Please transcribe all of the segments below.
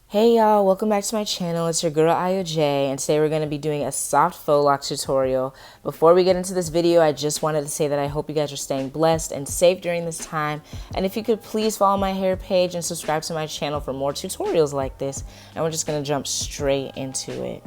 Hey y'all, welcome back to my channel. It's your girl Ayoj, and today we're going to be doing a soft faux lock tutorial. Before we get into this video, I just wanted to say that I hope you guys are staying blessed and safe during this time. And if you could please follow my hair page and subscribe to my channel for more tutorials like this. And we're just going to jump straight into it.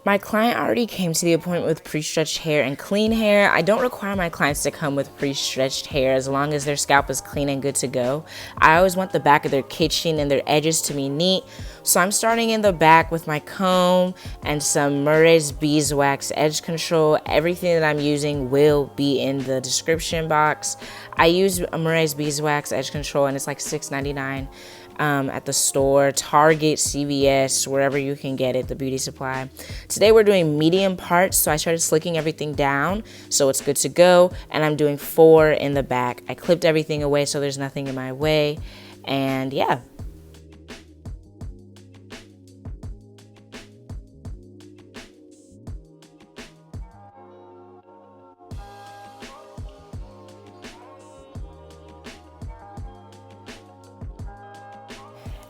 My client already came to the appointment with pre-stretched hair and clean hair. I don't require my clients to come with pre-stretched hair as long as their scalp is clean and good to go. I always want the back of their kitchen and their edges to be neat. So I'm starting in the back with my comb and some Murray's beeswax edge control. Everything that I'm using will be in the description box. I use Murray's beeswax edge control and it's like $6.99. At the store, Target, CVS, wherever you can get it, the beauty supply. Today we're doing medium parts, so I started slicking everything down so it's good to go, and I'm doing 4 in the back. I clipped everything away so there's nothing in my way, and yeah.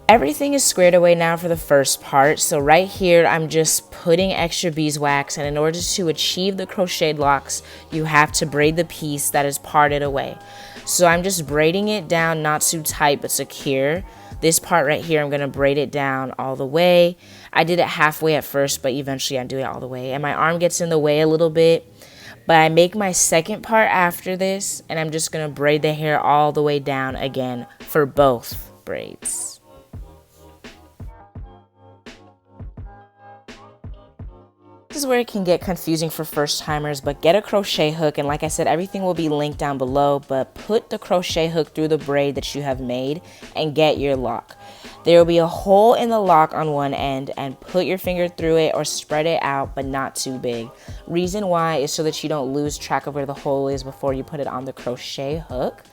Everything is squared away now for the first part. So right here, I'm just putting extra beeswax, and in order to achieve the crocheted locks, you have to braid the piece that is parted away. So I'm just braiding it down, not too tight, but secure. This part right here, I'm gonna braid it down all the way. I did it halfway at first, but eventually I do it all the way. And my arm gets in the way a little bit, but I make my second part after this, and I'm just gonna braid the hair all the way down again for both braids. This is where it can get confusing for first timers, but get a crochet hook, and like I said, everything will be linked down below, but put the crochet hook through the braid that you have made and get your lock. There will be a hole in the lock on one end, and put your finger through it or spread it out, but not too big. Reason why is so that you don't lose track of where the hole is before you put it on the crochet hook.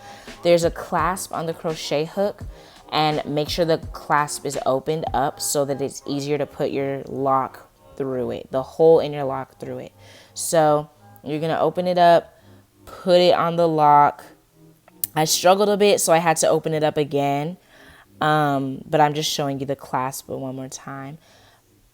There's a clasp on the crochet hook, and make sure the clasp is opened up so that it's easier to put your lock through it, the hole in your lock through it. So you're gonna open it up, put it on the lock. I struggled a bit, so I had to open it up again, but I'm just showing you the clasp one more time.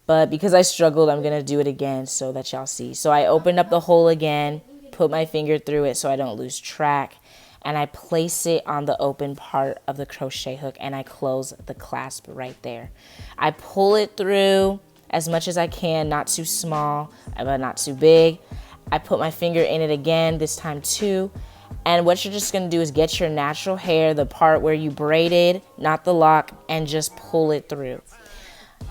But because I struggled, I'm gonna do it again so that y'all see. So I opened up the hole again, put my finger through it so I don't lose track, and I place it on the open part of the crochet hook, and I close the clasp right there. I pull it through as much as I can, not too small, but not too big. I put my finger in it again, this time too. And what you're just gonna do is get your natural hair, the part where you braided, not the lock, and just pull it through.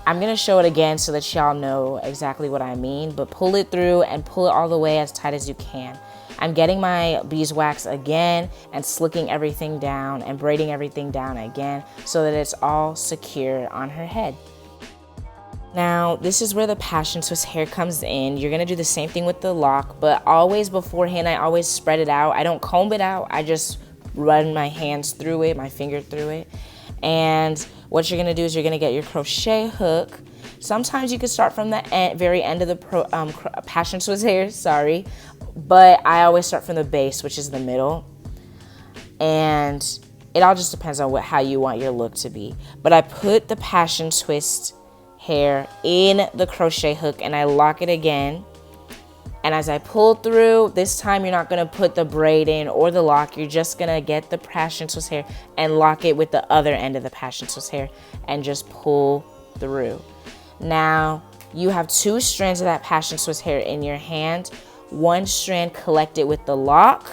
I'm gonna show it again so that y'all know exactly what I mean, but pull it through and pull it all the way as tight as you can. I'm getting my beeswax again and slicking everything down and braiding everything down again so that it's all secure on her head. Now, this is where the passion twist hair comes in. You're gonna do the same thing with the lock, but always beforehand, I always spread it out. I don't comb it out, I just run my hands through it, my finger through it. And what you're gonna do is you're gonna get your crochet hook. Sometimes you can start from the very end of the passion twist hair, sorry. But I always start from the base, which is the middle. And it all just depends on how you want your look to be. But I put the passion twist hair in the crochet hook and I lock it again, and as I pull through, this time you're not going to put the braid in or the lock, you're just going to get the passion twist hair and lock it with the other end of the passion twist hair and just pull through. Now you have 2 strands of that passion twist hair in your hand. One strand collected with the lock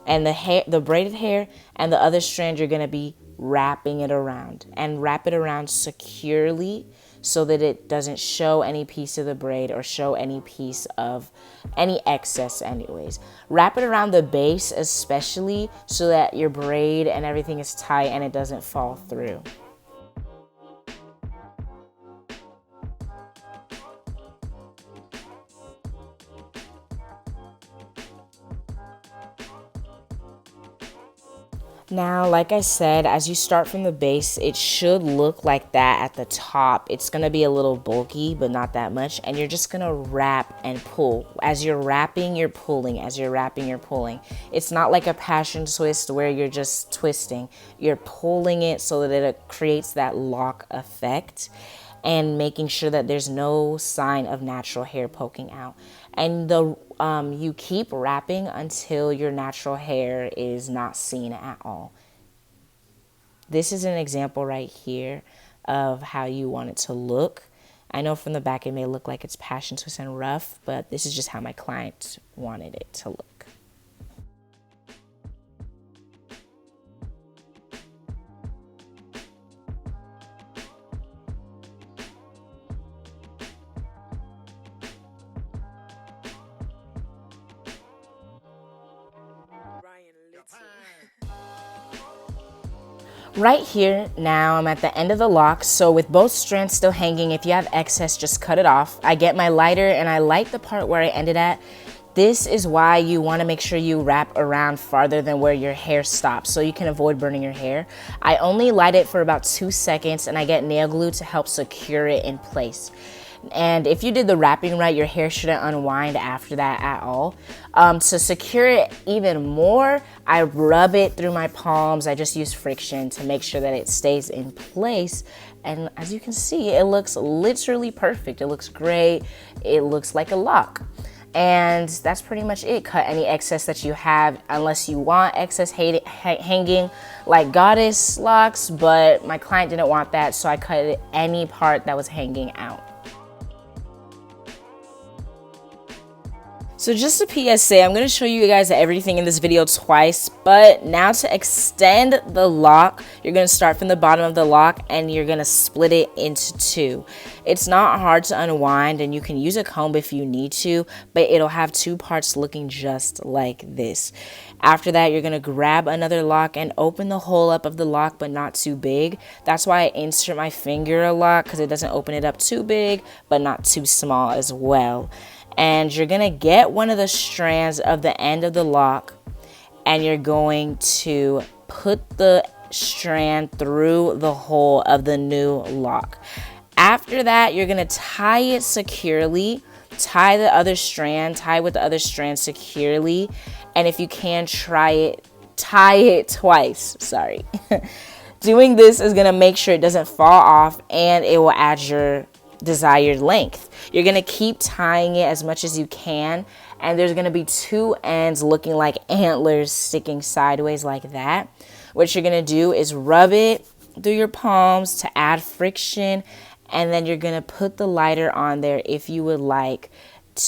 and the braided hair, and the other strand you're going to be wrapping it around, and wrap it around securely so that it doesn't show any piece of the braid or show any piece of any excess anyways. Wrap it around the base especially so that your braid and everything is tight and it doesn't fall through. Now, like I said, as you start from the base, it should look like that at the top. It's going to be a little bulky, but not that much. And you're just going to wrap and pull. As you're wrapping, you're pulling. As you're wrapping, you're pulling. It's not like a passion twist where you're just twisting. You're pulling it so that it creates that lock effect, and making sure that there's no sign of natural hair poking out. And you keep wrapping until your natural hair is not seen at all. This is an example right here of how you want it to look. I know from the back it may look like it's passion twist and rough, but this is just how my client wanted it to look. Right here, now I'm at the end of the lock, so with both strands still hanging, if you have excess, just cut it off. I get my lighter and I light the part where I ended at. This is why you want to make sure you wrap around farther than where your hair stops so you can avoid burning your hair. I only light it for about 2 seconds and I get nail glue to help secure it in place. And if you did the wrapping right, your hair shouldn't unwind after that at all. To secure it even more, I rub it through my palms. I just use friction to make sure that it stays in place. And as you can see, it looks literally perfect. It looks great. It looks like a lock. And that's pretty much it. Cut any excess that you have, unless you want excess hanging like goddess locks, but my client didn't want that, so I cut any part that was hanging out. So just a PSA, I'm going to show you guys everything in this video twice, but now to extend the lock, you're going to start from the bottom of the lock and you're going to split it into 2. It's not hard to unwind and you can use a comb if you need to, but it'll have 2 parts looking just like this. After that, you're going to grab another lock and open the hole up of the lock, but not too big. That's why I insert my finger a lot, because it doesn't open it up too big, but not too small as well. And you're going to get one of the strands of the end of the lock and you're going to put the strand through the hole of the new lock. After that, you're going to tie it securely. Tie with the other strand securely. And if you can, tie it twice. Sorry. Doing this is going to make sure it doesn't fall off and it will add your desired length. You're going to keep tying it as much as you can, and there's going to be 2 ends looking like antlers sticking sideways like that. What you're going to do is rub it through your palms to add friction, and then you're going to put the lighter on there if you would like,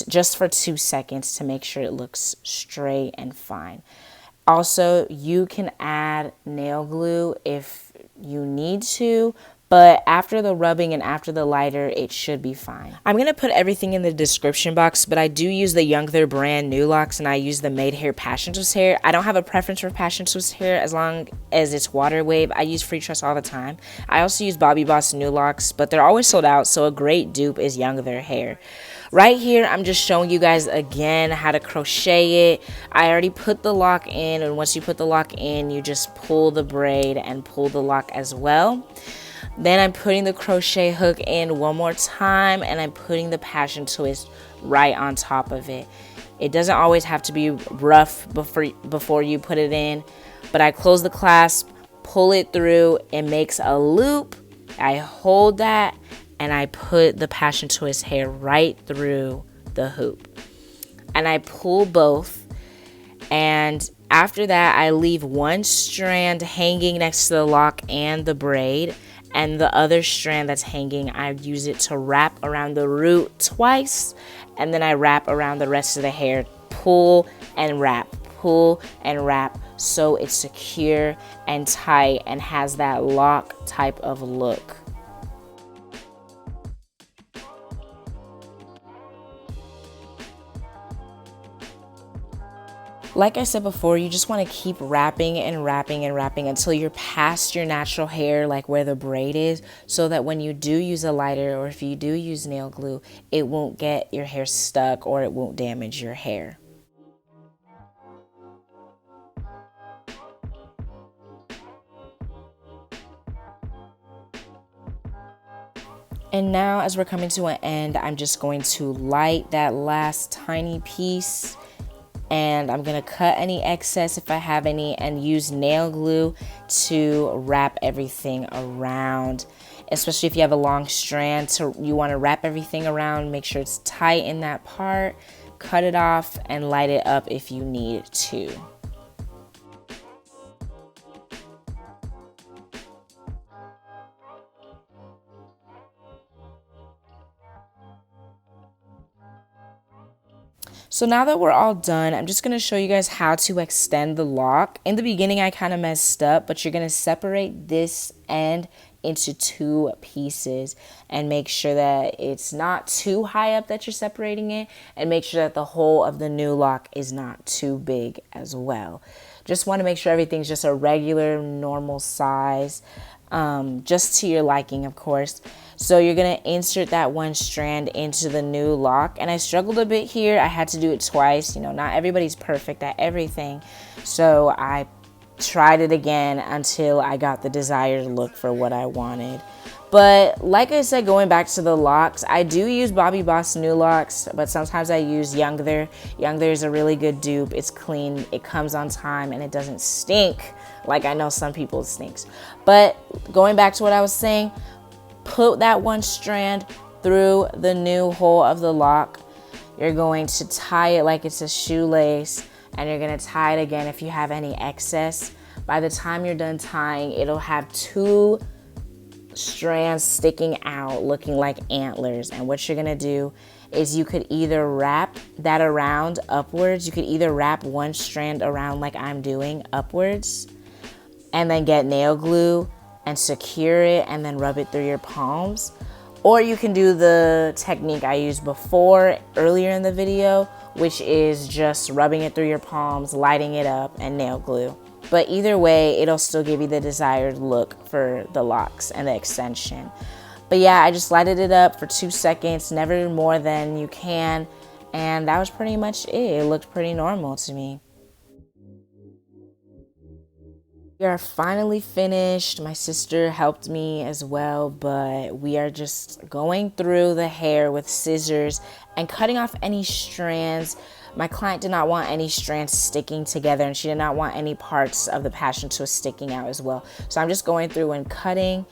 just for 2 seconds to make sure it looks straight and fine. Also, you can add nail glue if you need to, but after the rubbing and after the lighter, it should be fine. I'm going to put everything in the description box, but I do use the Youngtger brand Nu Locs, and I use the Made Hair Passion Twist hair. I don't have a preference for Passion Twist hair as long as it's water wave. I use free trust all the time. I also use Bobbi Boss Nu Locs, but they're always sold out, so a great dupe is Youngtger hair. Right here, I'm just showing you guys again how to crochet it. I already put the lock in, and once you put the lock in, you just pull the braid and pull the lock as well. Then I'm putting the crochet hook in one more time, and I'm putting the passion twist right on top of it. It doesn't always have to be rough before you put it in, but I close the clasp, pull it through, it makes a loop. I hold that, and I put the passion twist hair right through the hoop. And I pull both, and after that, I leave one strand hanging next to the lock and the braid, and the other strand that's hanging, I use it to wrap around the root twice, and then I wrap around the rest of the hair. Pull and wrap, so it's secure and tight and has that lock type of look. Like I said before, you just want to keep wrapping and wrapping and wrapping until you're past your natural hair, like where the braid is, so that when you do use a lighter or if you do use nail glue, it won't get your hair stuck or it won't damage your hair. And now as we're coming to an end, I'm just going to light that last tiny piece, and I'm gonna cut any excess if I have any and use nail glue to wrap everything around. Especially if you have a long strand, so you wanna wrap everything around, make sure it's tight in that part, cut it off and light it up if you need to. So now that we're all done, I'm just going to show you guys how to extend the lock. In the beginning, I kind of messed up, but you're going to separate this end into 2 pieces and make sure that it's not too high up that you're separating it, and make sure that the hole of the new lock is not too big as well. Just want to make sure everything's just a regular, normal size, just to your liking, of course. So you're going to insert that 1 strand into the new lock. And I struggled a bit here. I had to do it twice. You know, not everybody's perfect at everything. So I tried it again until I got the desired look for what I wanted. But like I said, going back to the locks, I do use Bobbi Boss Nu Locs, but sometimes I use Youngtger. Youngtger is a really good dupe. It's clean, it comes on time, and it doesn't stink like I know some people stinks. But going back to what I was saying, put that 1 strand through the new hole of the lock. You're going to tie it like it's a shoelace, and you're going to tie it again if you have any excess. By the time you're done tying, it'll have 2 strands sticking out looking like antlers. And what you're going to do is you could either wrap that around upwards. You could either wrap 1 strand around like I'm doing upwards and then get nail glue and secure it and then rub it through your palms. Or you can do the technique I used before earlier in the video, which is just rubbing it through your palms, lighting it up, and nail glue. But either way, it'll still give you the desired look for the locks and the extension. But yeah, I just lighted it up for 2 seconds, never more than you can, and that was pretty much it. It looked pretty normal to me. We are finally finished. My sister helped me as well, but we are just going through the hair with scissors and cutting off any strands. My client did not want any strands sticking together, and she did not want any parts of the passion twist sticking out as well. So I'm just going through and cutting.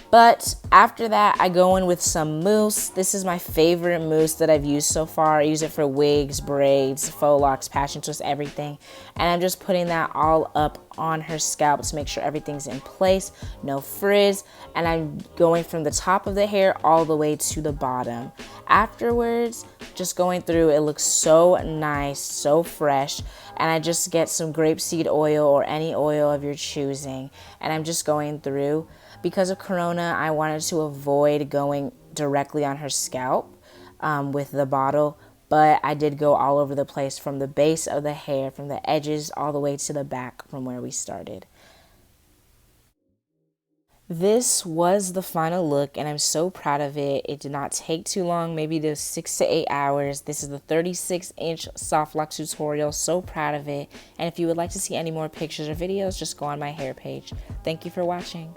But after that, I go in with some mousse. This is my favorite mousse that I've used so far. I use it for wigs, braids, faux locks, passion twist, everything. And I'm just putting that all up on her scalp to make sure everything's in place, no frizz. And I'm going from the top of the hair all the way to the bottom. Afterwards, just going through, it looks so nice, so fresh. And I just get some grapeseed oil or any oil of your choosing. And I'm just going through. Because of Corona, I wanted to avoid going directly on her scalp with the bottle, but I did go all over the place from the base of the hair, from the edges all the way to the back from where we started. This was the final look, and I'm so proud of it. It did not take too long, maybe just 6 to 8 hours. This is the 36-inch soft lock tutorial. So proud of it. And if you would like to see any more pictures or videos, just go on my hair page. Thank you for watching.